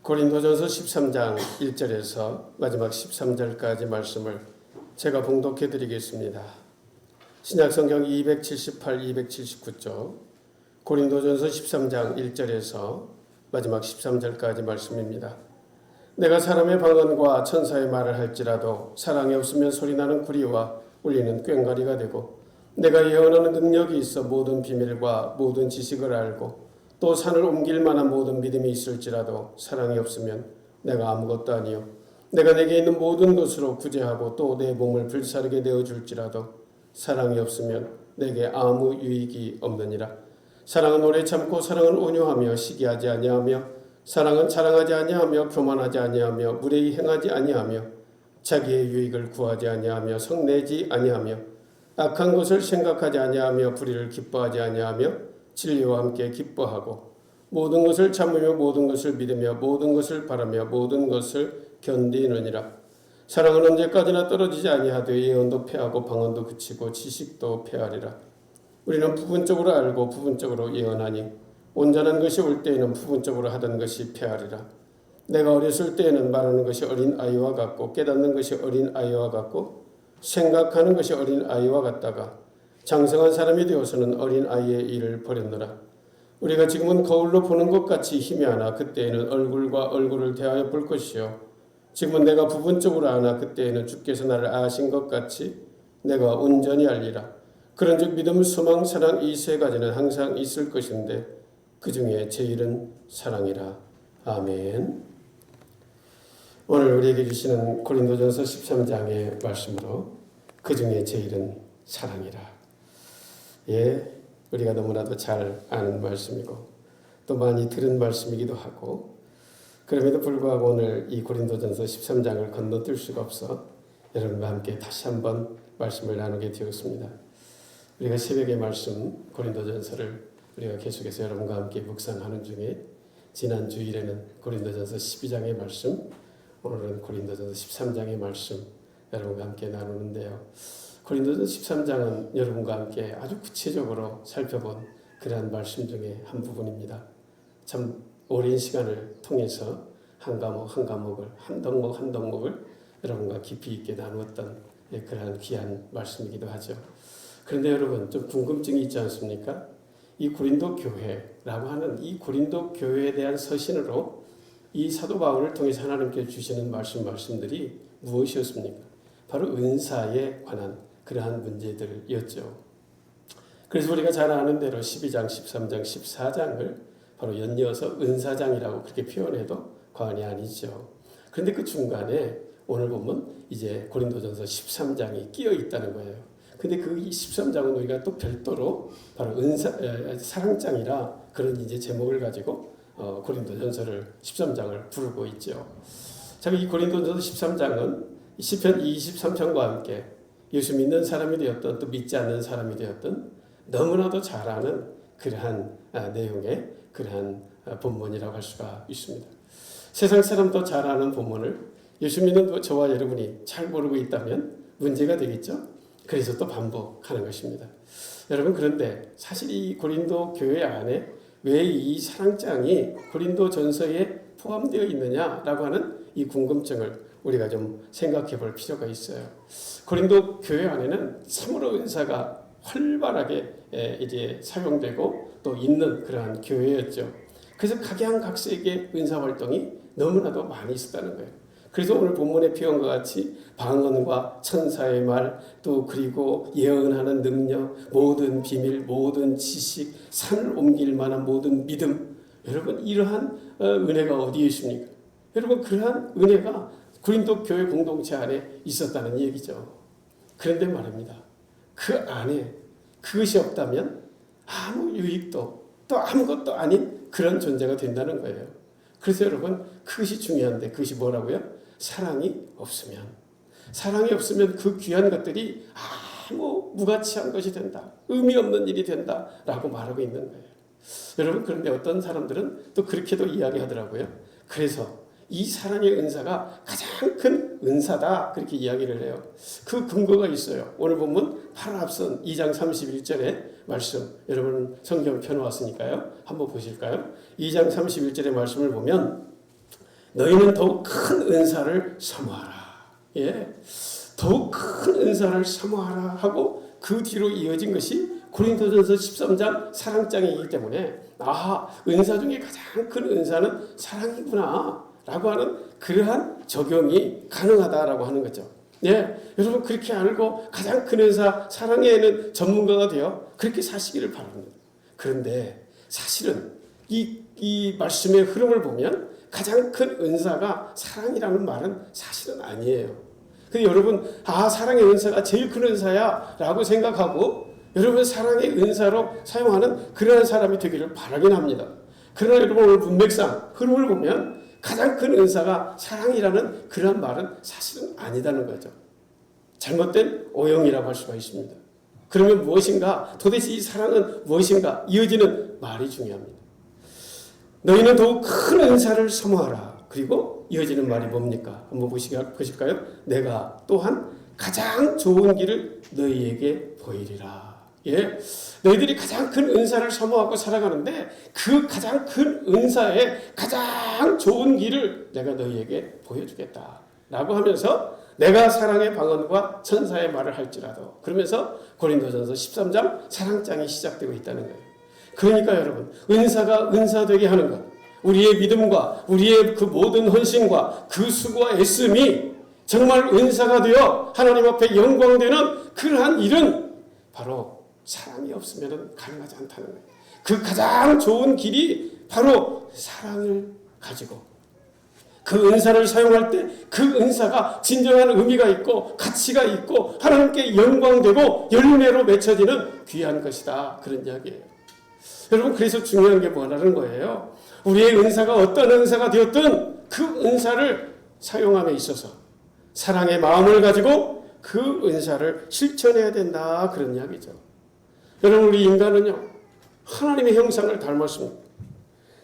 고린도전서 13장 1절에서 마지막 13절까지 말씀을 제가 봉독해 드리겠습니다. 신약성경 278, 279쪽 고린도전서 13장 1절에서 마지막 13절까지 말씀입니다. 내가 사람의 방언과 천사의 말을 할지라도 사랑이 없으면 소리나는 구리와 울리는 꽹과리가 되고 내가 예언하는 능력이 있어 모든 비밀과 모든 지식을 알고 또 산을 옮길 만한 모든 믿음이 있을지라도 사랑이 없으면 내가 아무것도 아니요 내가 내게 있는 모든 것으로 구제하고 또 내 몸을 불사르게 되어줄지라도 사랑이 없으면 내게 아무 유익이 없느니라. 사랑은 오래 참고 사랑은 온유하며 시기하지 아니하며 사랑은 자랑하지 아니하며 교만하지 아니하며 무례히 행하지 아니하며 자기의 유익을 구하지 아니하며 성내지 아니하며 악한 것을 생각하지 아니하며 불의를 기뻐하지 아니하며 진리와 함께 기뻐하고 모든 것을 참으며 모든 것을 믿으며 모든 것을 바라며 모든 것을 견디느니라. 사랑은 언제까지나 떨어지지 아니하되 예언도 패하고 방언도 그치고 지식도 패하리라. 우리는 부분적으로 알고 부분적으로 예언하니 온전한 것이 올 때에는 부분적으로 하던 것이 패하리라. 내가 어렸을 때에는 말하는 것이 어린 아이와 같고 깨닫는 것이 어린 아이와 같고 생각하는 것이 어린 아이와 같다가 장성한 사람이 되어서는 어린 아이의 일을 버렸노라. 우리가 지금은 거울로 보는 것 같이 희미하나 그때에는 얼굴과 얼굴을 대하여 볼 것이요 지금은 내가 부분적으로 아나 그때에는 주께서 나를 아신 것 같이 내가 온전히 알리라. 그런즉 믿음, 소망, 사랑 이 세 가지는 항상 있을 것인데 그 중에 제일은 사랑이라. 아멘. 오늘 우리에게 주시는 고린도전서 13장의 말씀으로 그 중에 제일은 사랑이라. 예, 우리가 너무나도 잘 아는 말씀이고 또 많이 들은 말씀이기도 하고 그럼에도 불구하고 오늘 이 고린도전서 13장을 건너뛸 수가 없어 여러분과 함께 다시 한번 말씀을 나누게 되었습니다. 우리가 새벽의 말씀 고린도전서를 우리가 계속해서 여러분과 함께 묵상하는 중에 지난 주일에는 고린도전서 12장의 말씀, 오늘은 고린도전서 13장의 말씀 여러분과 함께 나누는데요. 고린도전서 13장은 여러분과 함께 아주 구체적으로 살펴본 그러한 말씀 중에 한 부분입니다. 참 오랜 시간을 통해서 한 과목 한 과목을 한 덕목 한 덕목을 여러분과 깊이 있게 나누었던 그러한 귀한 말씀이기도 하죠. 그런데 여러분 좀 궁금증이 있지 않습니까? 이 고린도 교회라고 하는 이 고린도 교회에 대한 서신으로 이 사도 바울을 통해서 하나님께 주시는 말씀들이 무엇이었습니까? 바로 은사에 관한 그러한 문제들이었죠. 그래서 우리가 잘 아는 대로 12장, 13장, 14장을 바로 연이어서 은사장이라고 그렇게 표현해도 과언이 아니죠. 그런데 그 중간에 오늘 보면 이제 고린도전서 13장이 끼어 있다는 거예요. 근데 그 13장은 우리가 또 별도로 바로 사랑장이라 그런 이제 제목을 가지고 고린도전서를 13장을 부르고 있죠. 참 이 고린도전서 13장은 시편 23편과 함께 예수 믿는 사람이 되었던 또 믿지 않는 사람이 되었던 너무나도 잘 아는 그러한 내용의 그러한 본문이라고 할 수가 있습니다. 세상 사람도 잘 아는 본문을 예수 믿는 저와 여러분이 잘 모르고 있다면 문제가 되겠죠. 그래서 또 반복하는 것입니다. 여러분 그런데 사실 이 고린도 교회 안에 왜 이 사랑장이 고린도 전서에 포함되어 있느냐라고 하는 이 궁금증을 우리가 좀 생각해 볼 필요가 있어요. 고린도 교회 안에는 참으로 은사가 활발하게 이제 사용되고 또 있는 그러한 교회였죠. 그래서 각양각색의 은사 활동이 너무나도 많이 있었다는 거예요. 그래서 오늘 본문의 표현과 같이 방언과 천사의 말, 또 그리고 예언하는 능력, 모든 비밀, 모든 지식, 산을 옮길 만한 모든 믿음. 여러분 이러한 은혜가 어디에 있습니까? 여러분 그러한 은혜가 고린도 교회 공동체 안에 있었다는 얘기죠. 그런데 말입니다. 그 안에 그것이 없다면 아무 유익도 또 아무것도 아닌 그런 존재가 된다는 거예요. 그래서 여러분 그것이 중요한데 그것이 뭐라고요? 사랑이 없으면 그 귀한 것들이 아무 무가치한 것이 된다. 의미 없는 일이 된다라고 말하고 있는 거예요. 여러분 그런데 어떤 사람들은 또 그렇게도 이야기하더라고요. 그래서 이 사랑의 은사가 가장 큰 은사다 그렇게 이야기를 해요. 그 근거가 있어요. 오늘 보면 바로 앞선 2장 31절의 말씀 여러분 성경 펴놓았으니까요. 한번 보실까요? 2장 31절의 말씀을 보면 너희는 더욱 큰 은사를 사모하라. 예, 더욱 큰 은사를 사모하라 하고 그 뒤로 이어진 것이 고린도전서 13장 사랑장이기 때문에 은사 중에 가장 큰 은사는 사랑이구나 라고 하는 그러한 적용이 가능하다라고 하는 거죠. 예, 여러분 그렇게 알고 가장 큰 은사 사랑에는 전문가가 되어 그렇게 사시기를 바랍니다. 그런데 사실은 이 말씀의 흐름을 보면 가장 큰 은사가 사랑이라는 말은 사실은 아니에요. 근데 여러분 사랑의 은사가 제일 큰 은사야 라고 생각하고 여러분 사랑의 은사로 사용하는 그러한 사람이 되기를 바라긴 합니다. 그러나 여러분 오늘 문맥상 흐름을 보면 가장 큰 은사가 사랑이라는 그러한 말은 사실은 아니다는 거죠. 잘못된 오형이라고 할 수가 있습니다. 그러면 무엇인가? 도대체 이 사랑은 무엇인가? 이어지는 말이 중요합니다. 너희는 더욱 큰 은사를 사모하라. 그리고 이어지는 말이 뭡니까? 한번 보실까요? 내가 또한 가장 좋은 길을 너희에게 보이리라. 예, 너희들이 가장 큰 은사를 사모하고 살아가는데 그 가장 큰 은사의 가장 좋은 길을 내가 너희에게 보여주겠다 라고 하면서 내가 사랑의 방언과 천사의 말을 할지라도 그러면서 고린도전서 13장 사랑장이 시작되고 있다는 거예요. 그러니까 여러분 은사가 은사되게 하는 것, 우리의 믿음과 우리의 그 모든 헌신과 그 수고와 애씀이 정말 은사가 되어 하나님 앞에 영광되는 그러한 일은 바로 사랑이 없으면 가능하지 않다는 거예요. 그 가장 좋은 길이 바로 사랑을 가지고 그 은사를 사용할 때 그 은사가 진정한 의미가 있고 가치가 있고 하나님께 영광되고 열매로 맺혀지는 귀한 것이다. 그런 이야기예요. 여러분 그래서 중요한 게 뭐라는 거예요? 우리의 은사가 어떤 은사가 되었든 그 은사를 사용함에 있어서 사랑의 마음을 가지고 그 은사를 실천해야 된다. 그런 이야기죠. 여러분 우리 인간은요 하나님의 형상을 닮았습니다.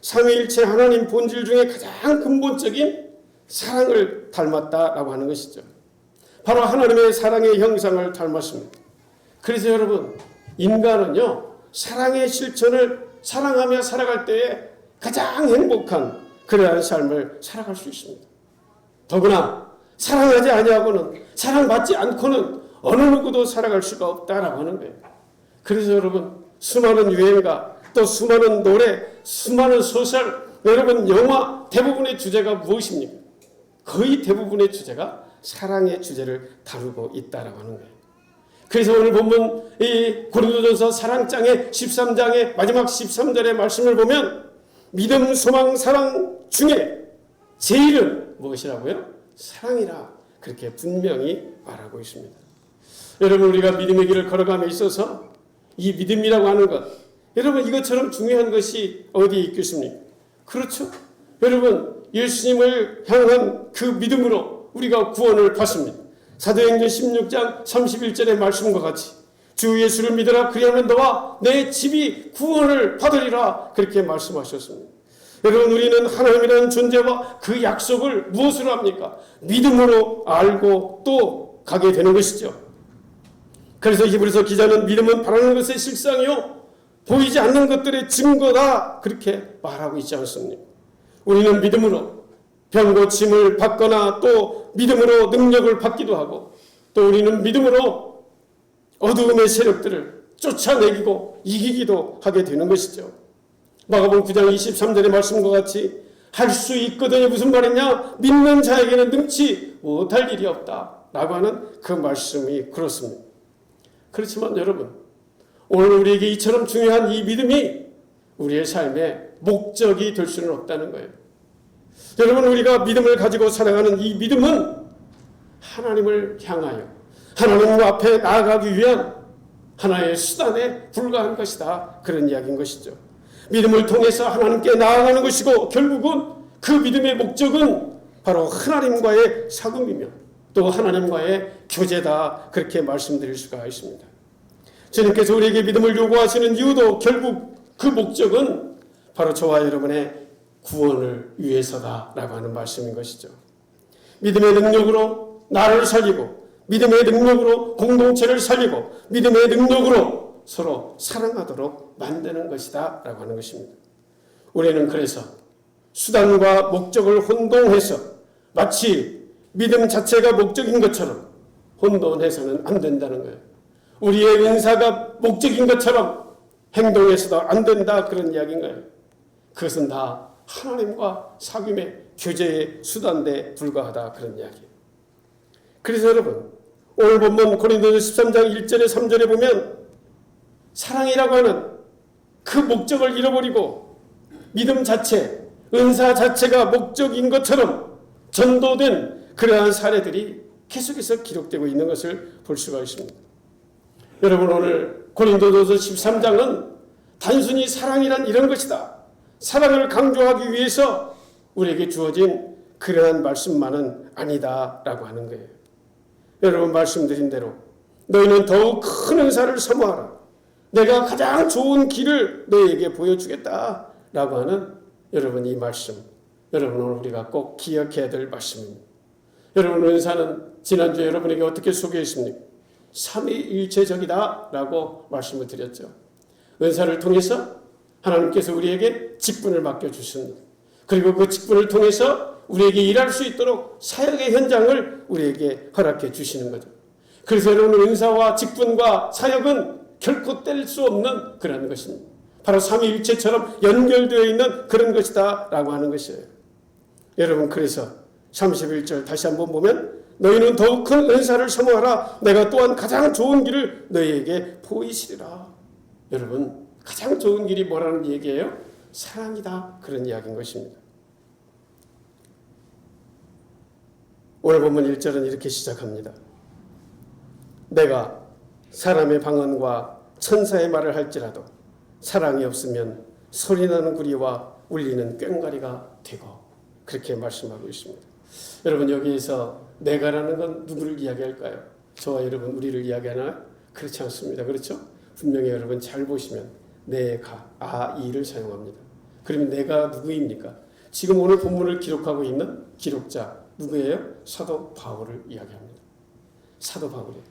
삼위일체 하나님 본질 중에 가장 근본적인 사랑을 닮았다라고 하는 것이죠. 바로 하나님의 사랑의 형상을 닮았습니다. 그래서 여러분 인간은요 사랑의 실천을 사랑하며 살아갈 때에 가장 행복한 그러한 삶을 살아갈 수 있습니다. 더구나 사랑하지 아니하고는 사랑받지 않고는 어느 누구도 살아갈 수가 없다라고 하는 거예요. 그래서 여러분 수많은 유행가 또 수많은 노래 수많은 소설 여러분 영화 대부분의 주제가 무엇입니까? 거의 대부분의 주제가 사랑의 주제를 다루고 있다라고 하는 거예요. 그래서 오늘 본문 이 고린도전서 사랑장의 13장의 마지막 13절의 말씀을 보면 믿음, 소망, 사랑 중에 제일은 무엇이라고요? 사랑이라 그렇게 분명히 말하고 있습니다. 여러분 우리가 믿음의 길을 걸어감에 있어서 이 믿음이라고 하는 것 여러분 이것처럼 중요한 것이 어디에 있겠습니까? 그렇죠. 여러분 예수님을 향한 그 믿음으로 우리가 구원을 받습니다. 사도행전 16장 31절의 말씀과 같이 주 예수를 믿으라 그리하면 너와 내 집이 구원을 받으리라 그렇게 말씀하셨습니다. 여러분 우리는 하나님이라는 존재와 그 약속을 무엇으로 합니까? 믿음으로 알고 또 가게 되는 것이죠. 그래서 히브리서 기자는 믿음은 바라는 것의 실상이요 보이지 않는 것들의 증거다 그렇게 말하고 있지 않습니까? 우리는 믿음으로 병고침을 받거나 또 믿음으로 능력을 받기도 하고 또 우리는 믿음으로 어두움의 세력들을 쫓아내기고 이기기도 하게 되는 것이죠. 마가복음 9장 23절의 말씀과 같이 할 수 있거든요. 무슨 말이냐? 믿는 자에게는 능치 못할 일이 없다 라고 하는 그 말씀이 그렇습니다. 그렇지만 여러분 오늘 우리에게 이처럼 중요한 이 믿음이 우리의 삶의 목적이 될 수는 없다는 거예요. 여러분 우리가 믿음을 가지고 살아가는 이 믿음은 하나님을 향하여 하나님 앞에 나아가기 위한 하나의 수단에 불과한 것이다. 그런 이야기인 것이죠. 믿음을 통해서 하나님께 나아가는 것이고 결국은 그 믿음의 목적은 바로 하나님과의 사귐이며 또 하나님과의 교제다. 그렇게 말씀드릴 수가 있습니다. 주님께서 우리에게 믿음을 요구하시는 이유도 결국 그 목적은 바로 저와 여러분의 구원을 위해서다라고 하는 말씀인 것이죠. 믿음의 능력으로 나를 살리고 믿음의 능력으로 공동체를 살리고 믿음의 능력으로 서로 사랑하도록 만드는 것이다 라고 하는 것입니다. 우리는 그래서 수단과 목적을 혼동해서 마치 믿음 자체가 목적인 것처럼 혼돈해서는 안 된다는 거예요. 우리의 은사가 목적인 것처럼 행동해서도 안 된다, 그런 이야기인 거예요. 그것은 다 하나님과 사귐의 교제의 수단에 불과하다, 그런 이야기예요. 그래서 여러분, 오늘 본문 고린도서 13장 1절에 3절에 보면 사랑이라고 하는 그 목적을 잃어버리고 믿음 자체, 은사 자체가 목적인 것처럼 전도된 그러한 사례들이 계속해서 기록되고 있는 것을 볼 수가 있습니다. 여러분, 오늘 고린도서 13장은 단순히 사랑이란 이런 것이다, 사랑을 강조하기 위해서 우리에게 주어진 그러한 말씀만은 아니다라고 하는 거예요. 여러분, 말씀드린 대로 너희는 더욱 큰 은사를 사모하라. 내가 가장 좋은 길을 너희에게 보여주겠다라고 하는 여러분 이 말씀, 여러분 오늘 우리가 꼭 기억해야 될 말씀입니다. 여러분, 은사는 지난주에 여러분에게 어떻게 소개했습니까? 삼위일체적이다 라고 말씀을 드렸죠. 은사를 통해서 하나님께서 우리에게 직분을 맡겨주십니다. 그리고 그 직분을 통해서 우리에게 일할 수 있도록 사역의 현장을 우리에게 허락해 주시는 거죠. 그래서 여러분, 은사와 직분과 사역은 결코 뗄 수 없는 그런 것입니다. 바로 삼위일체처럼 연결되어 있는 그런 것이다 라고 하는 것이에요. 여러분, 그래서 31절 다시 한번 보면 너희는 더욱 큰 은사를 사모하라. 내가 또한 가장 좋은 길을 너희에게 보이시리라. 여러분, 가장 좋은 길이 뭐라는 얘기예요? 사랑이다, 그런 이야기인 것입니다. 오늘 본문 1절은 이렇게 시작합니다. 내가 사람의 방언과 천사의 말을 할지라도 사랑이 없으면 소리나는 구리와 울리는 꽹과리가 되고, 그렇게 말씀하고 있습니다. 여러분, 여기에서 내가라는 건 누구를 이야기할까요? 저와 여러분 우리를 이야기하나요? 그렇지 않습니다. 그렇죠? 분명히 여러분 잘 보시면 내가, 이를 사용합니다. 그러면 내가 누구입니까? 지금 오늘 본문을 기록하고 있는 기록자 누구예요? 사도 바울을 이야기합니다. 사도 바울이에요.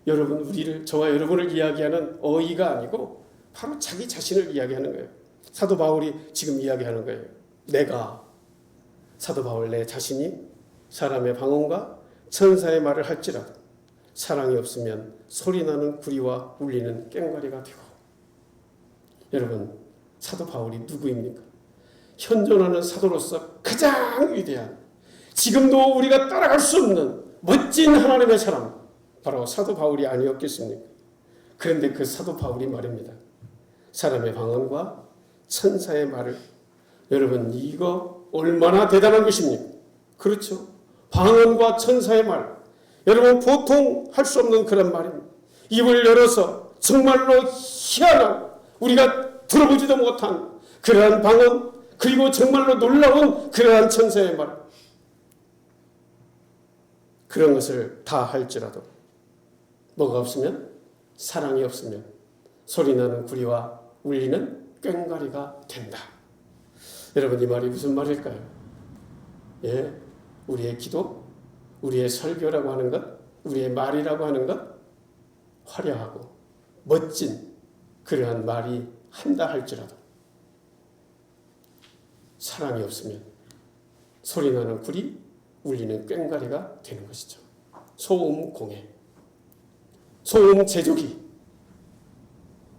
여러분, 우리를, 저와 여러분을 이야기하는 어이가 아니고 바로 자기 자신을 이야기하는 거예요. 사도 바울이 지금 이야기하는 거예요. 내가, 사도 바울 내 자신이 사람의 방언과 천사의 말을 할지라도 사랑이 없으면 소리나는 구리와 울리는 꽹과리가 되고. 여러분, 사도 바울이 누구입니까? 현존하는 사도로서 가장 위대한, 지금도 우리가 따라갈 수 없는 멋진 하나님의 사람, 바로 사도 바울이 아니었겠습니까? 그런데 그 사도 바울이 말입니다. 사람의 방언과 천사의 말을, 여러분, 이거 얼마나 대단한 것입니까? 그렇죠? 방언과 천사의 말, 여러분 보통 할 수 없는 그런 말입니다. 입을 열어서 정말로 희한한, 우리가 들어보지도 못한 그러한 방언, 그리고 정말로 놀라운 그러한 천사의 말, 그런 것을 다 할지라도 뭐가 없으면, 사랑이 없으면 소리나는 구리와 울리는 꽹과리가 된다. 여러분, 이 말이 무슨 말일까요? 예, 우리의 기도, 우리의 설교라고 하는 것, 우리의 말이라고 하는 것, 화려하고 멋진 그러한 말이 한다 할지라도 사랑이 없으면 소리나는 구리, 울리는 꽹과리가 되는 것이죠. 소음 공해, 소음 제조기.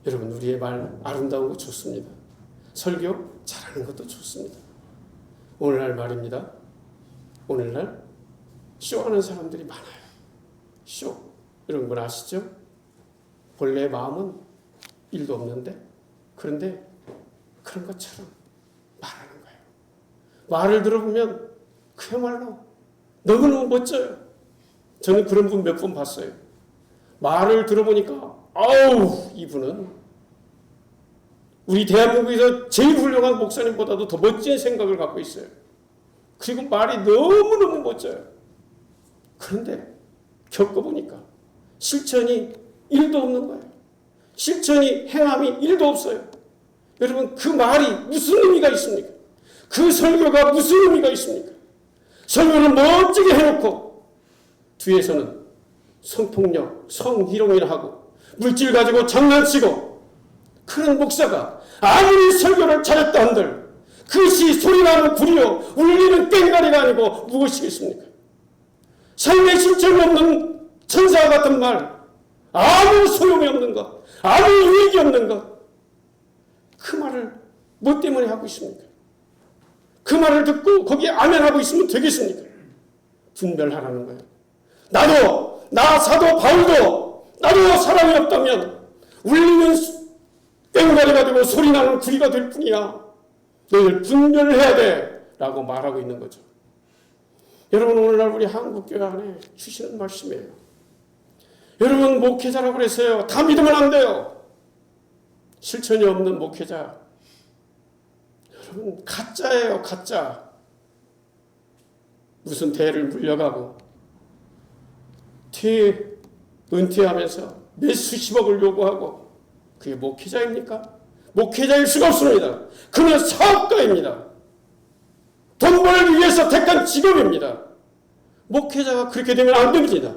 여러분, 우리의 말 아름다운 거 좋습니다. 설교 잘하는 것도 좋습니다. 오늘날 말입니다. 오늘날 쇼하는 사람들이 많아요. 쇼, 이런 건 아시죠? 본래 마음은 일도 없는데, 그런데 그런 것처럼 말하는 거예요. 말을 들어보면 그야말로 너무너무 멋져요. 저는 그런 분 몇 분 봤어요. 말을 들어보니까 아우, 이분은 우리 대한민국에서 제일 훌륭한 목사님보다도 더 멋진 생각을 갖고 있어요. 그리고 말이 너무너무 멋져요. 그런데 겪어보니까 실천이 1도 없는 거예요. 실천이, 행함이 1도 없어요. 여러분, 그 말이 무슨 의미가 있습니까? 그 설교가 무슨 의미가 있습니까? 설교를 멋지게 해놓고 뒤에서는 성폭력, 성희롱이나 하고 물질 가지고 장난치고, 그런 목사가 아무리 설교를 잘했다 한들 그것이 소리나는 구리요 울리는 꽹과리가 아니고 무엇이겠습니까? 삶의 신점이 없는 천사와 같은 말, 아무 소용이 없는 것, 아무 유익이 없는 것, 그 말을 뭐 때문에 하고 있습니까? 그 말을 듣고 거기에 아멘하고 있으면 되겠습니까? 분별하라는 거예요. 나 사도 바울도 나도 사랑이 없다면 울리는 꽹과리가 되고 소리나는 구리가 될 뿐이야. 너희들 분별을 해야 돼 라고 말하고 있는 거죠. 여러분, 오늘날 우리 한국교회 안에 주시는 말씀이에요. 여러분, 목회자라고 그랬어요. 다 믿으면 안 돼요. 실천이 없는 목회자, 여러분 가짜예요. 가짜. 무슨 대를 물려가고 은퇴하면서 몇 수십억을 요구하고 그게 목회자입니까? 목회자일 수가 없습니다. 그는 사업가입니다. 돈 벌기 위해서 택한 직업입니다. 목회자가 그렇게 되면 안 됩니다.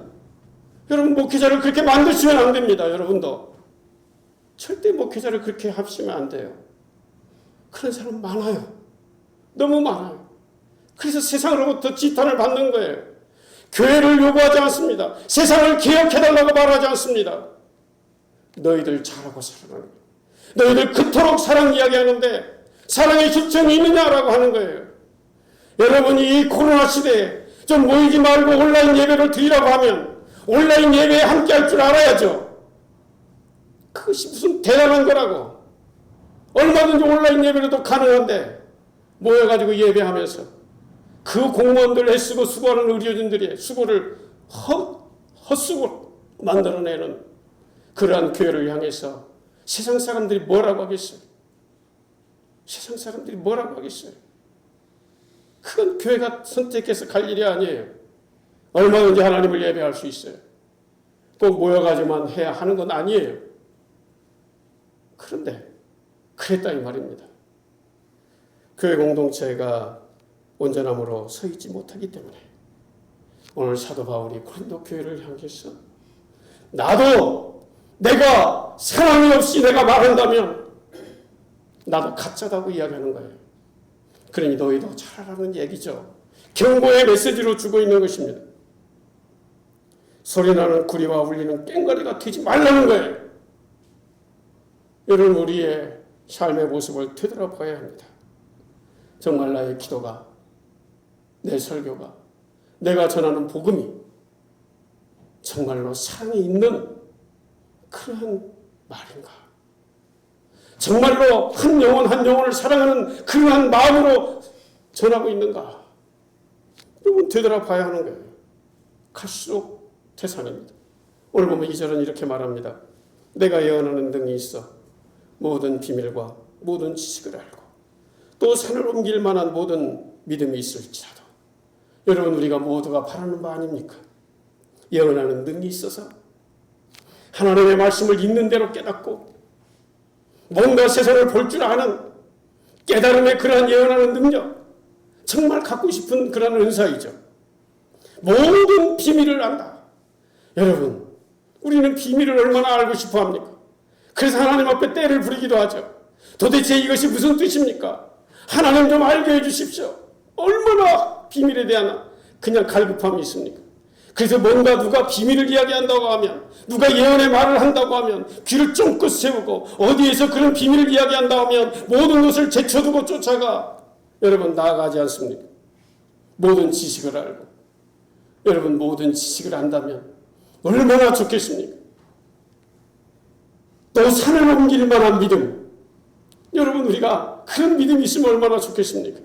여러분, 목회자를 그렇게 만드시면 안 됩니다. 여러분도 절대 목회자를 그렇게 하시면 안 돼요. 그런 사람 많아요. 너무 많아요. 그래서 세상으로부터 지탄을 받는 거예요. 교회를 요구하지 않습니다. 세상을 개혁해달라고 말하지 않습니다. 너희들 잘하고 살아가는 거예요. 너희들 그토록 사랑 이야기하는데 사랑의 실천이 있느냐라고 하는 거예요. 여러분이 이 코로나 시대에 좀 모이지 말고 온라인 예배를 드리라고 하면 온라인 예배에 함께 할 줄 알아야죠. 그것이 무슨 대단한 거라고. 얼마든지 온라인 예배로도 가능한데 모여가지고 예배하면서 그 공무원들 애쓰고 수고하는 의료진들의 수고를 헛수고 만들어내는 그러한 교회를 향해서 세상 사람들이 뭐라고 하겠어요? 세상 사람들이 뭐라고 하겠어요? 그건 교회가 선택해서 갈 일이 아니에요. 얼마든지 하나님을 예배할 수 있어요. 꼭 모여가지고만 해야 하는 건 아니에요. 그런데 그랬다 이 말입니다. 교회 공동체가 온전함으로 서 있지 못하기 때문에 오늘 사도 바울이 고린도 교회를 향해서 나도 내가 사랑이 없이 내가 말한다면 나도 가짜다고 이야기하는 거예요. 그러니 너희도 잘하라는 얘기죠. 경고의 메시지로 주고 있는 것입니다. 소리나는 구리와 울리는 꽹과리가 되지 말라는 거예요. 여러분, 우리의 삶의 모습을 되돌아봐야 합니다. 정말 나의 기도가, 내 설교가, 내가 전하는 복음이 정말로 사랑이 있는 그러한 말인가? 정말로 한 영혼 한 영혼을 사랑하는 그러한 마음으로 전하고 있는가? 여러분, 되돌아봐야 하는 거예요. 갈수록 태산입니다. 오늘 보면 2절은 이렇게 말합니다. 내가 예언하는 등이 있어 모든 비밀과 모든 지식을 알고 또 산을 옮길 만한 모든 믿음이 있을지라도. 여러분, 우리가 모두가 바라는 바 아닙니까? 예언하는 능이 있어서 하나님의 말씀을 있는 대로 깨닫고 뭔가 세상을 볼 줄 아는 깨달음의 그러한 예언하는 능력, 정말 갖고 싶은 그러한 은사이죠. 모든 비밀을 안다. 여러분, 우리는 비밀을 얼마나 알고 싶어 합니까? 그래서 하나님 앞에 때를 부리기도 하죠. 도대체 이것이 무슨 뜻입니까? 하나님 좀 알게 해주십시오. 얼마나 비밀에 대한 그냥 갈급함이 있습니까? 그래서 뭔가 누가 비밀을 이야기한다고 하면, 누가 예언의 말을 한다고 하면 귀를 쫑긋 세우고 어디에서 그런 비밀을 이야기한다고 하면 모든 것을 제쳐두고 쫓아가. 여러분, 나아가지 않습니까? 모든 지식을 알고. 여러분, 모든 지식을 안다면 얼마나 좋겠습니까? 또 산을 옮길 만한 믿음. 여러분, 우리가 그런 믿음이 있으면 얼마나 좋겠습니까?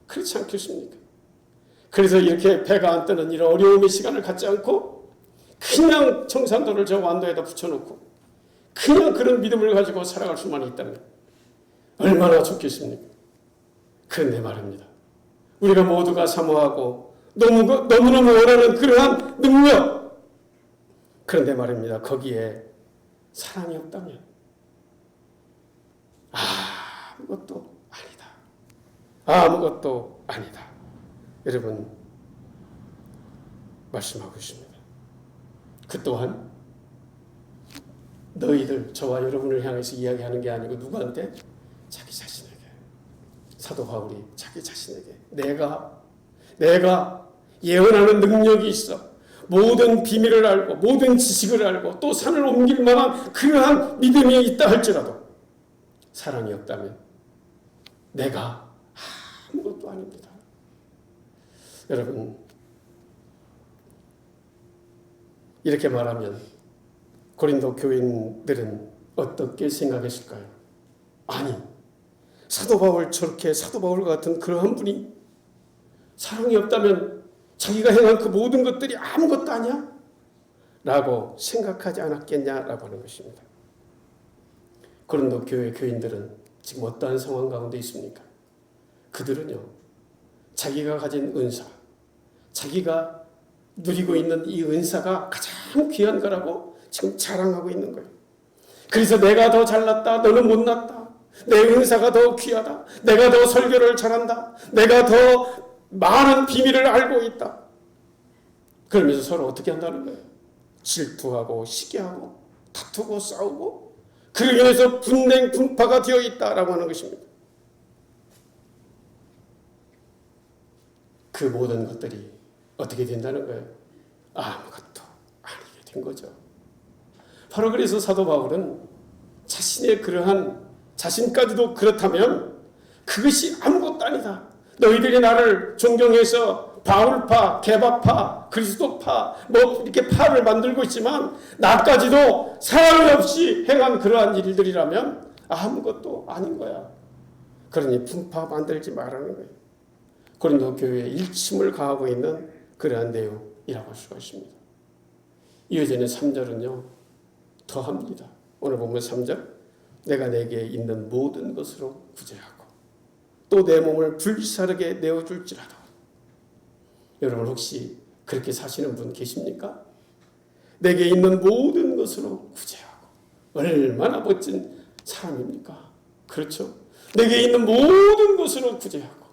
그렇지 않겠습니까? 그래서 이렇게 배가 안 뜨는 이런 어려움의 시간을 갖지 않고 그냥 청산도를 저 완도에다 붙여놓고 그냥 그런 믿음을 가지고 살아갈 수만 있다면 얼마나 좋겠습니까? 그런데 말입니다. 우리가 모두가 사모하고 너무너무 원하는 그러한 능력. 그런데 말입니다. 거기에 사랑이 없다면 아무것도 아니다. 아무것도 아니다. 여러분, 말씀하고 있습니다. 그 또한 너희들, 저와 여러분을 향해서 이야기하는 게 아니고 누구한테? 자기 자신에게. 사도 바울이 자기 자신에게 내가 예언하는 능력이 있어. 모든 비밀을 알고 모든 지식을 알고 또 산을 옮길 만한 그러한 믿음이 있다 할지라도 사랑이 없다면 내가 아무것도 아닙니다. 여러분, 이렇게 말하면 고린도 교인들은 어떻게 생각했을까요? 아니, 사도 바울 같은 그러한 분이 사랑이 없다면 자기가 행한 그 모든 것들이 아무것도 아니야? 라고 생각하지 않았겠냐라고 하는 것입니다. 고린도 교회 교인들은 지금 어떠한 상황 가운데 있습니까? 그들은요, 자기가 가진 은사, 자기가 누리고 있는 이 은사가 가장 귀한 거라고 지금 자랑하고 있는 거예요. 그래서 내가 더 잘났다, 너는 못났다. 내 은사가 더 귀하다. 내가 더 설교를 잘한다. 내가 더 많은 비밀을 알고 있다. 그러면서 서로 어떻게 한다는 거예요? 질투하고 시기하고 다투고 싸우고 그로 인해서 분냉 분파가 되어 있다라고 하는 것입니다. 그 모든 것들이 어떻게 된다는 거예요? 아무것도 아니게 된 거죠. 바로 그래서 사도 바울은 자신의 그러한 자신까지도 그렇다면 그것이 아무것도 아니다. 너희들이 나를 존경해서 바울파, 게바파, 그리스도파 이렇게 파를 만들고 있지만 나까지도 사랑 없이 행한 그러한 일들이라면 아무것도 아닌 거야. 그러니 분파 만들지 말라는 거예요. 고린도 교회에 일침을 가하고 있는 그러한 내용이라고 할 수가 있습니다. 이어지는 3절은요. 더합니다. 오늘 보면 3절 내가 내게 있는 모든 것으로 구제하고 또 내 몸을 불사르게 내어줄지라도. 여러분 혹시 그렇게 사시는 분 계십니까? 내게 있는 모든 것으로 구제하고. 얼마나 멋진 사람입니까? 그렇죠? 내게 있는 모든 것으로 구제하고.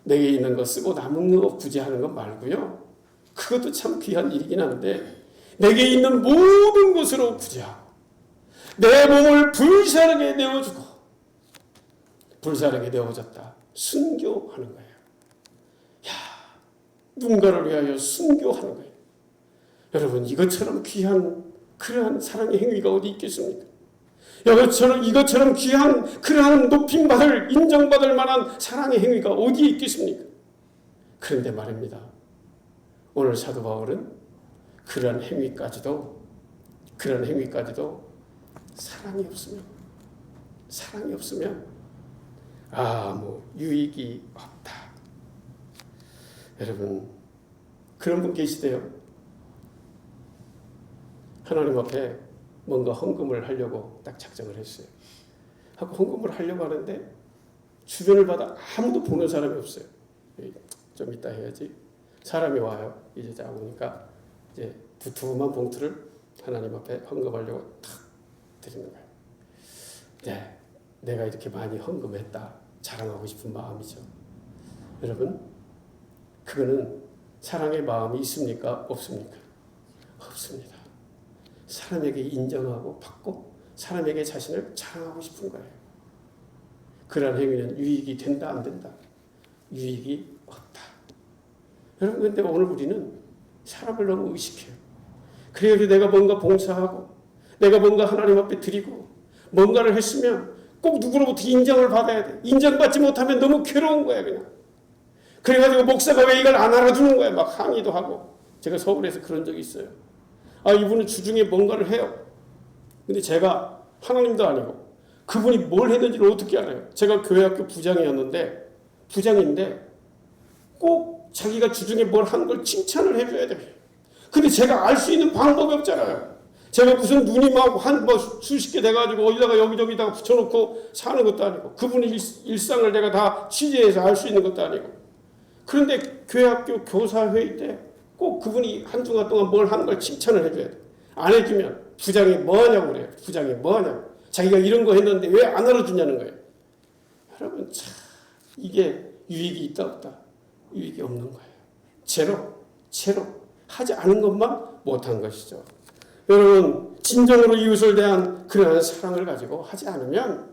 내게 있는 거 쓰고 남은 거 구제하는 것 말고요. 그것도 참 귀한 일이긴 한데 내게 있는 모든 것으로 구제하고 내 몸을 불사르게 내어주고. 불사르게 내어졌다. 순교하는 거예요. 누군가를 위하여 순교하는 거예요. 여러분 이것처럼 귀한 그러한 사랑의 행위가 어디 있겠습니까? 이것처럼 귀한 그러한 높임받을 인정받을 만한 사랑의 행위가 어디에 있겠습니까? 그런데 말입니다. 오늘 사도 바울은 그러한 행위까지도 사랑이 없으면 유익이 없다. 여러분 그런 분 계시대요. 하나님 앞에 뭔가 헌금을 하려고 딱 작정을 했어요. 하고 헌금을 하려고 하는데 주변을 봐도 아무도 보는 사람이 없어요. 좀 이따 해야지. 사람이 와요. 이제 자 오니까 이제 두툼한 봉투를 하나님 앞에 헌금하려고 탁 드리는 거예요. 네, 내가 이렇게 많이 헌금했다. 자랑하고 싶은 마음이죠. 여러분, 그거는 사랑의 마음이 있습니까? 없습니까? 없습니다. 사람에게 인정하고 받고 사람에게 자신을 자랑하고 싶은 거예요. 그러한 행위는 유익이 된다 안 된다? 유익이 없다. 여러분 근데 오늘 우리는 사람을 너무 의식해요. 그래서 내가 뭔가 봉사하고 내가 뭔가 하나님 앞에 드리고 뭔가를 했으면 꼭 누구로부터 인정을 받아야 돼. 인정받지 못하면 너무 괴로운 거야 그냥. 그래가지고 목사가 왜 이걸 안 알아주는 거야 막 항의도 하고. 제가 서울에서 그런 적이 있어요. 이분은 주중에 뭔가를 해요. 근데 제가 하나님도 아니고 그분이 뭘 했는지를 어떻게 알아요? 제가 교회학교 부장인데 꼭 자기가 주중에 뭘 한 걸 칭찬을 해줘야 돼요. 근데 제가 알 수 있는 방법이 없잖아요. 제가 무슨 눈이 막 수십 개 돼가지고 어디다가 여기저기다가 붙여놓고 사는 것도 아니고 그분의 일상을 내가 다 취재해서 알 수 있는 것도 아니고. 그런데 교회학교 교사회의 때 꼭 그분이 한동안 동안 뭘 한 걸 칭찬을 해줘야 돼. 안 해주면 부장이 뭐하냐고 그래요. 부장이 뭐하냐고. 자기가 이런 거 했는데 왜 안 알아주냐는 거예요. 여러분 참 이게 유익이 있다 없다? 유익이 없는 거예요. 제로 하지 않은 것만 못한 것이죠. 여러분 진정으로 이웃을 대한 그러한 사랑을 가지고 하지 않으면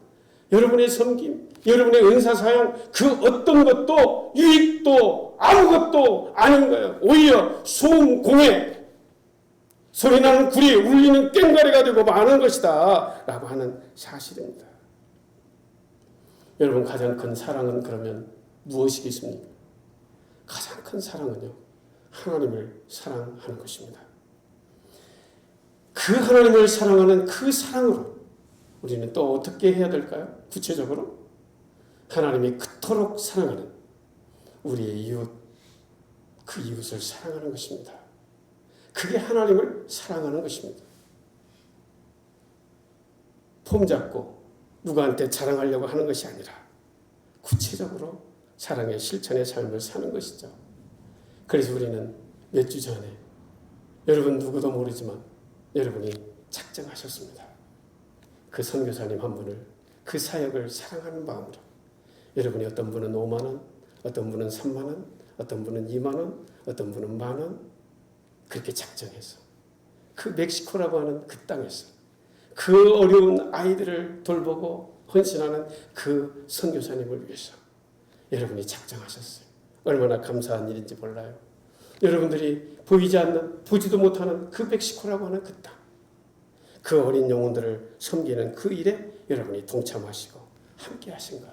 여러분의 섬김, 여러분의 은사사용, 그 어떤 것도 유익도 아무것도 아닌 거예요. 오히려 소음, 공해, 소리나는 구리, 울리는 꽹과리가 되고 많은 것이다 라고 하는 사실입니다. 여러분, 가장 큰 사랑은 그러면 무엇이겠습니까? 가장 큰 사랑은요, 하나님을 사랑하는 것입니다. 그 하나님을 사랑하는 그 사랑으로 우리는 또 어떻게 해야 될까요? 구체적으로 하나님이 그토록 사랑하는 우리의 이웃, 그 이웃을 사랑하는 것입니다. 그게 하나님을 사랑하는 것입니다. 폼 잡고 누구한테 자랑하려고 하는 것이 아니라 구체적으로 사랑의 실천의 삶을 사는 것이죠. 그래서 우리는 몇 주 전에 여러분 누구도 모르지만 여러분이 작정하셨습니다. 그 선교사님 한 분을, 그 사역을 사랑하는 마음으로 여러분이 어떤 분은 5만 원, 어떤 분은 3만 원, 어떤 분은 2만 원, 어떤 분은 1만 원 그렇게 작정해서 그 멕시코라고 하는 그 땅에서 그 어려운 아이들을 돌보고 헌신하는 그 선교사님을 위해서 여러분이 작정하셨어요. 얼마나 감사한 일인지 몰라요. 여러분들이 보이지 않는, 보지도 못하는 그 멕시코라고 하는 그 땅, 그 어린 영혼들을 섬기는 그 일에 여러분이 동참하시고 함께 하신 것.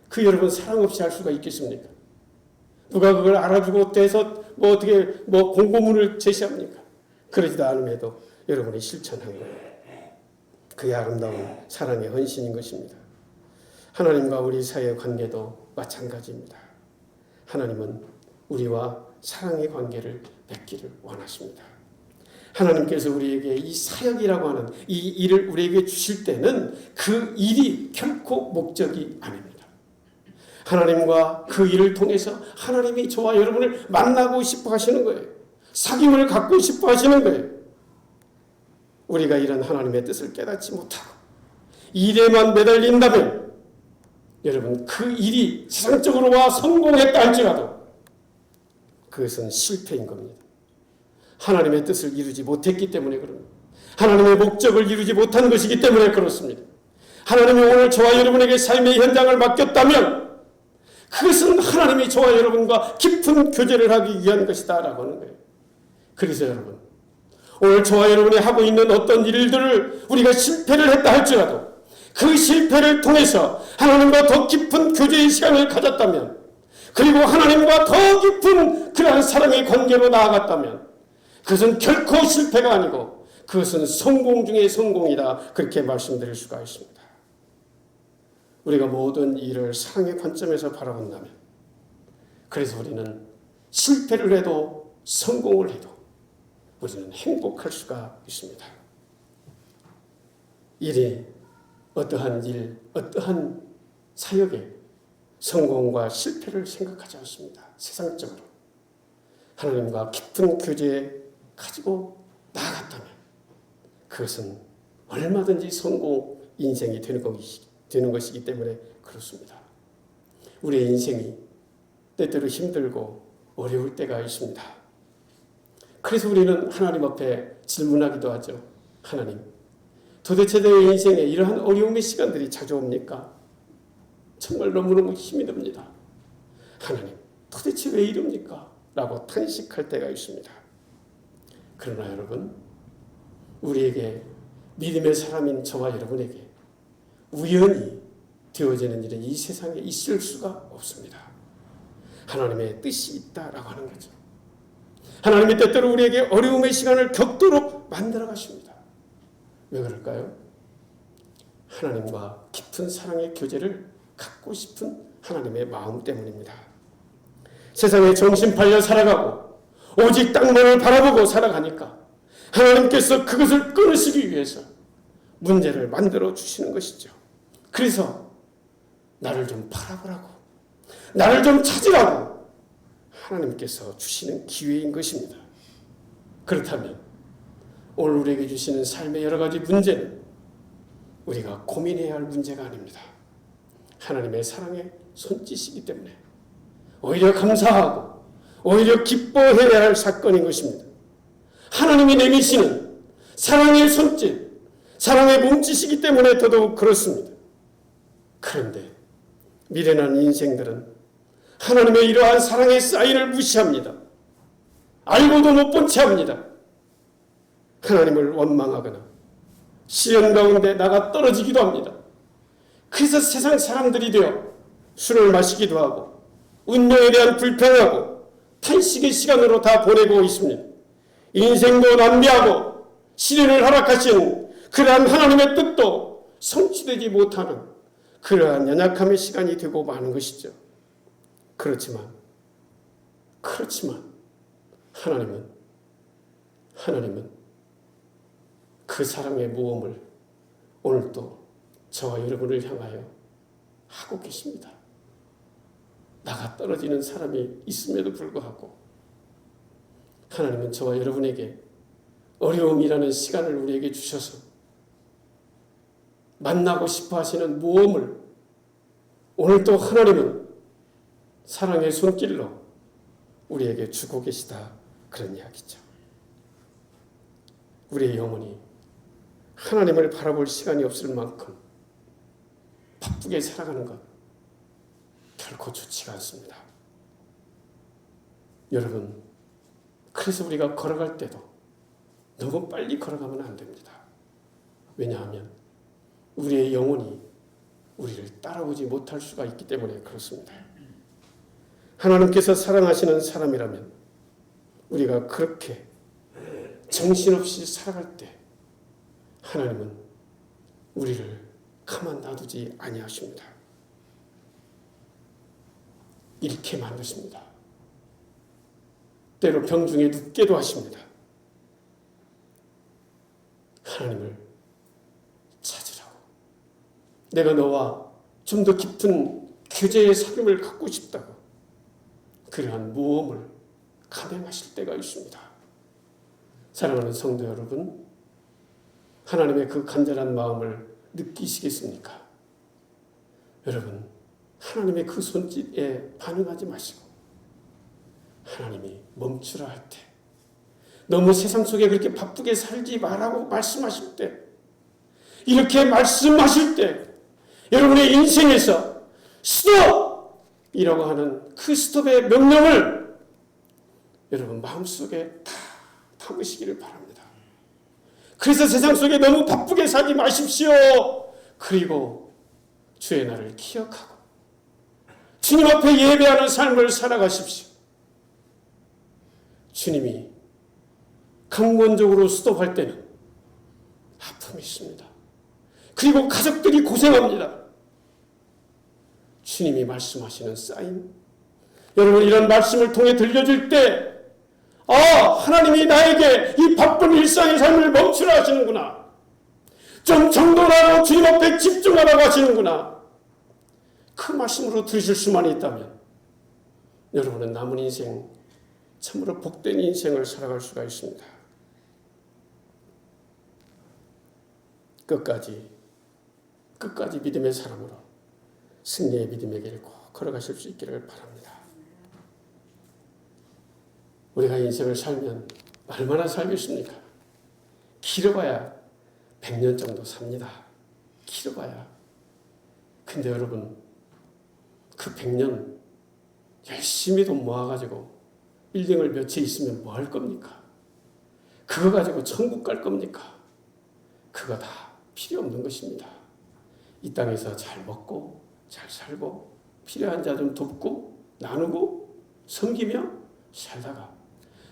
그 여러분 사랑 없이 할 수가 있겠습니까? 누가 그걸 알아주고 떼서 어떻게 공고문을 제시합니까? 그러지도 않음에도 여러분이 실천한 거예요. 그의 아름다운 사랑의 헌신인 것입니다. 하나님과 우리 사이의 관계도 마찬가지입니다. 하나님은 우리와 사랑의 관계를 맺기를 원하십니다. 하나님께서 우리에게 이 사역이라고 하는 이 일을 우리에게 주실 때는 그 일이 결코 목적이 아닙니다. 하나님과 그 일을 통해서 하나님이 저와 여러분을 만나고 싶어 하시는 거예요. 사귐을 갖고 싶어 하시는 거예요. 우리가 이런 하나님의 뜻을 깨닫지 못하고 일에만 매달린다면 여러분 그 일이 세상적으로와 성공했다 할지라도 그것은 실패인 겁니다. 하나님의 뜻을 이루지 못했기 때문에 그럽니다. 하나님의 목적을 이루지 못한 것이기 때문에 그렇습니다. 하나님이 오늘 저와 여러분에게 삶의 현장을 맡겼다면 그것은 하나님이 저와 여러분과 깊은 교제를 하기 위한 것이다 라고 하는 거예요. 그래서 여러분 오늘 저와 여러분이 하고 있는 어떤 일들을 우리가 실패를 했다 할지라도 그 실패를 통해서 하나님과 더 깊은 교제의 시간을 가졌다면 그리고 하나님과 더 깊은 그러한 사랑의 관계로 나아갔다면 그것은 결코 실패가 아니고 그것은 성공 중의 성공이다 그렇게 말씀드릴 수가 있습니다. 우리가 모든 일을 사랑의 관점에서 바라본다면 그래서 우리는 실패를 해도 성공을 해도 우리는 행복할 수가 있습니다. 일이 어떠한 일, 어떠한 사역에 성공과 실패를 생각하지 않습니다. 세상적으로 하나님과 깊은 교제 가지고 나아갔다면 그것은 얼마든지 성공 인생이 되는 것이기 때문에 그렇습니다. 우리의 인생이 때때로 힘들고 어려울 때가 있습니다. 그래서 우리는 하나님 앞에 질문하기도 하죠. 하나님, 도대체 내 인생에 이러한 어려움의 시간들이 자주 옵니까? 정말 너무너무 힘이 듭니다. 하나님, 도대체 왜 이럽니까? 라고 탄식할 때가 있습니다. 그러나 여러분, 우리에게 믿음의 사람인 저와 여러분에게 우연히 되어지는 일은 이 세상에 있을 수가 없습니다. 하나님의 뜻이 있다라고 하는 거죠. 하나님이 때때로 우리에게 어려움의 시간을 겪도록 만들어 가십니다. 왜 그럴까요? 하나님과 깊은 사랑의 교제를 갖고 싶은 하나님의 마음 때문입니다. 세상에 정신 팔려 살아가고 오직 땅만을 바라보고 살아가니까 하나님께서 그것을 끊으시기 위해서 문제를 만들어 주시는 것이죠. 그래서 나를 좀 바라보라고, 나를 좀 찾으라고 하나님께서 주시는 기회인 것입니다. 그렇다면 오늘 우리에게 주시는 삶의 여러 가지 문제는 우리가 고민해야 할 문제가 아닙니다. 하나님의 사랑의 손짓이기 때문에 오히려 감사하고 오히려 기뻐해야 할 사건인 것입니다. 하나님이 내미시는 사랑의 손짓, 사랑의 몸짓이기 때문에 더더욱 그렇습니다. 그런데 미련한 인생들은 하나님의 이러한 사랑의 사인을 무시합니다. 알고도 못 본 채 합니다. 하나님을 원망하거나 시련 가운데 나가 떨어지기도 합니다. 그래서 세상 사람들이 되어 술을 마시기도 하고 운명에 대한 불평하고 탄식의 시간으로 다 보내고 있습니다. 인생도 낭비하고 시련을 허락하신 그러한 하나님의 뜻도 성취되지 못하는 그러한 연약함의 시간이 되고 마는 것이죠. 그렇지만 하나님은 그 사랑의 모험을 오늘도 저와 여러분을 향하여 하고 계십니다. 나가 떨어지는 사람이 있음에도 불구하고 하나님은 저와 여러분에게 어려움이라는 시간을 우리에게 주셔서 만나고 싶어 하시는 모험을 오늘도 하나님은 사랑의 손길로 우리에게 주고 계시다, 그런 이야기죠. 우리의 영혼이 하나님을 바라볼 시간이 없을 만큼 바쁘게 살아가는 것 결코 좋지가 않습니다. 여러분, 그래서 우리가 걸어갈 때도 너무 빨리 걸어가면 안 됩니다. 왜냐하면 우리의 영혼이 우리를 따라오지 못할 수가 있기 때문에 그렇습니다. 하나님께서 사랑하시는 사람이라면 우리가 그렇게 정신없이 살아갈 때 하나님은 우리를 가만 놔두지 아니하십니다. 잃게 만드십니다. 때로 병중에 눕게도 하십니다. 하나님을 찾으라고. 내가 너와 좀 더 깊은 교제의 삶을 갖고 싶다고 그러한 모험을 감행하실 때가 있습니다. 사랑하는 성도 여러분, 하나님의 그 간절한 마음을 느끼시겠습니까? 여러분, 하나님의 그 손짓에 반응하지 마시고 하나님이 멈추라 할 때, 너무 세상 속에 그렇게 바쁘게 살지 말라고 말씀하실 때, 이렇게 말씀하실 때 여러분의 인생에서 스톱이라고 하는 그 스톱의 명령을 여러분 마음속에 다 담으시기를 바랍니다. 그래서 세상 속에 너무 바쁘게 살지 마십시오. 그리고 주의 날을 기억하고 주님 앞에 예배하는 삶을 살아가십시오. 주님이 강권적으로 스톱할 때는 아픔이 있습니다. 그리고 가족들이 고생합니다. 주님이 말씀하시는 사인, 여러분 이런 말씀을 통해 들려줄 때 하나님이 나에게 이 바쁜 일상의 삶을 멈추라 하시는구나. 좀 정돈하고 주님 앞에 집중하라고 하시는구나. 그 말씀으로 들으실 수만 있다면 여러분은 남은 인생 참으로 복된 인생을 살아갈 수가 있습니다. 끝까지 믿음의 사람으로 승리의 믿음의 길을 꼭 걸어가실 수 있기를 바랍니다. 우리가 인생을 살면 얼마나 살겠습니까? 길어봐야 100년 정도 삽니다. 길어봐야. 근데 여러분, 그 100년 열심히 돈 모아가지고 빌딩을 몇 채 있으면 뭐 할 겁니까? 그거 가지고 천국 갈 겁니까? 그거 다 필요 없는 것입니다. 이 땅에서 잘 먹고 잘 살고 필요한 자 좀 돕고 나누고 섬기며 살다가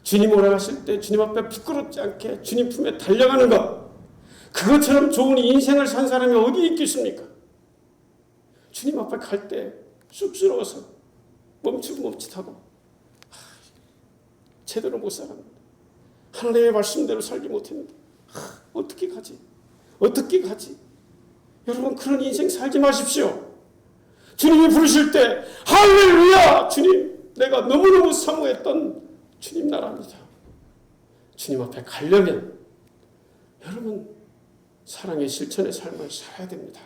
주님 오라가실 때 주님 앞에 부끄럽지 않게 주님 품에 달려가는 것, 그것처럼 좋은 인생을 산 사람이 어디 있겠습니까? 주님 앞에 갈 때 쑥스러워서 멈칫멈칫하고 제대로 못 살았는데, 하나님의 말씀대로 살지 못했는데 어떻게 가지? 여러분, 그런 인생 살지 마십시오. 주님이 부르실 때 할렐루야, 주님, 내가 너무너무 사모했던 주님 나라입니다. 주님 앞에 가려면 여러분 사랑의 실천의 삶을 살아야 됩니다.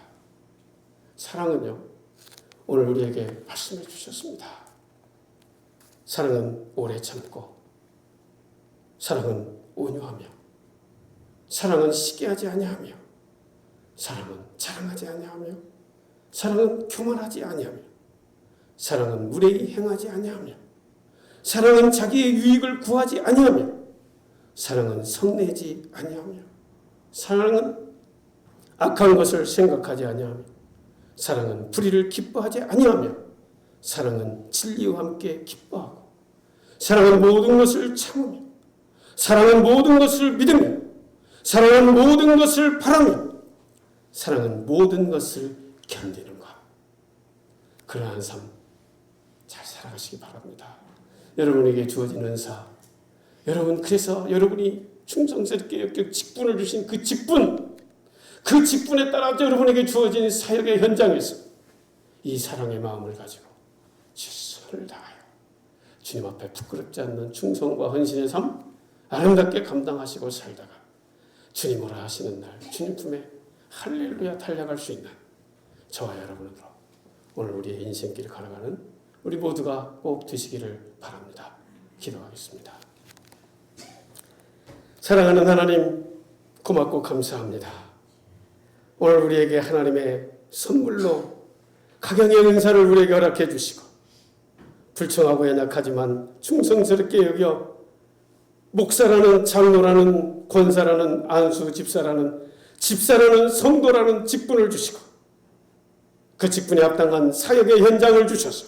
사랑은요, 오늘 우리에게 말씀해 주셨습니다. 사랑은 오래 참고, 사랑은 온유하며, 사랑은 시기하지 아니하며, 사랑은 자랑하지 아니하며, 사랑은 교만하지 아니하며 사랑은 무례히 행하지 아니하며 사랑은 자기의 유익을 구하지 아니하며 사랑은 성내지 아니하며 사랑은 악한 것을 생각하지 아니하며 사랑은 불의를 기뻐하지 아니하며 사랑은 진리와 함께 기뻐하고 사랑은 모든 것을 참으며 사랑은 모든 것을 믿으며 사랑은 모든 것을 바라며 사랑은 모든 것을 견디는 것. 그러한 삶 잘 살아가시기 바랍니다. 여러분에게 주어진 은사, 여러분 그래서 여러분이 충성스럽게 여겨 직분을 주신 그 직분에 따라 여러분에게 주어진 사역의 현장에서 이 사랑의 마음을 가지고 최선을 다하여 주님 앞에 부끄럽지 않는 충성과 헌신의 삶 아름답게 감당하시고 살다가 주님으로 하시는 날 주님 품에 할렐루야 달려갈 수 있는 저와 여러분으로 오늘 우리의 인생길을 걸어가는 우리 모두가 꼭 되시기를 바랍니다. 기도하겠습니다. 사랑하는 하나님, 고맙고 감사합니다. 오늘 우리에게 하나님의 선물로 각양의 은사를 우리에게 허락해 주시고 불청하고 연약하지만 충성스럽게 여겨 목사라는, 장로라는, 권사라는, 안수 집사라는 성도라는 직분을 주시고 그 직분에 합당한 사역의 현장을 주셔서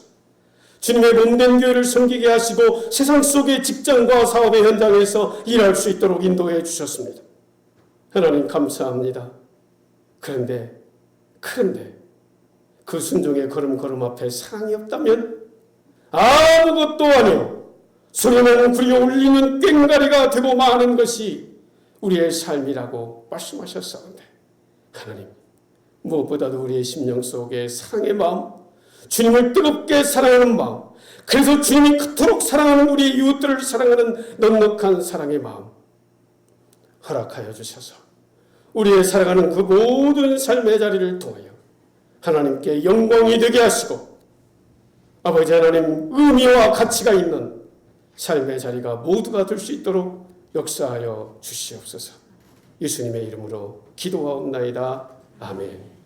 주님의 몸된 교회를 섬기게 하시고 세상 속의 직장과 사업의 현장에서 일할 수 있도록 인도해 주셨습니다. 하나님 감사합니다. 그런데 그 순종의 걸음 앞에 사랑이 없다면 아무것도 아니요 소리나는 구리에 울리는 꽹가리가 되고 마는 것이 우리의 삶이라고 말씀하셨사온데 하나님 무엇보다도 우리의 심령 속에 사랑의 마음, 주님을 뜨겁게 사랑하는 마음, 그래서 주님이 그토록 사랑하는 우리 이웃들을 사랑하는 넉넉한 사랑의 마음 허락하여 주셔서 우리의 살아가는 그 모든 삶의 자리를 통하여 하나님께 영광이 되게 하시고 아버지 하나님 의미와 가치가 있는 삶의 자리가 모두가 될 수 있도록 역사하여 주시옵소서. 예수님의 이름으로 기도하옵나이다. 아멘.